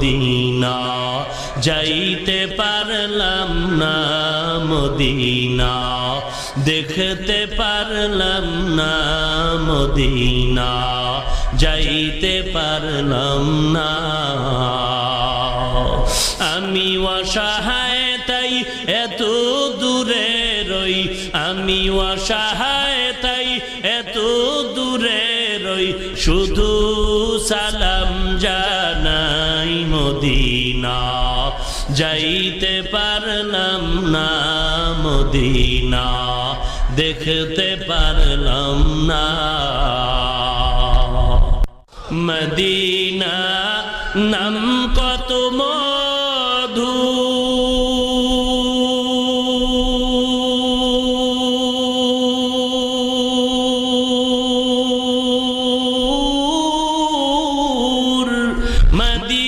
Medina যাইতে পারলাম না মদিনা দেখতে পারলাম না মদিনা যাইতে পারলাম না আমি অসহায় তাই এত দূরে রই আমি অসহায় তাই এত দূরে রই শুধু সালাম জানাই মদিনা যাইতে পারলাম না মদিনা দেখতে পারলাম না মদিনা নাম কত মধু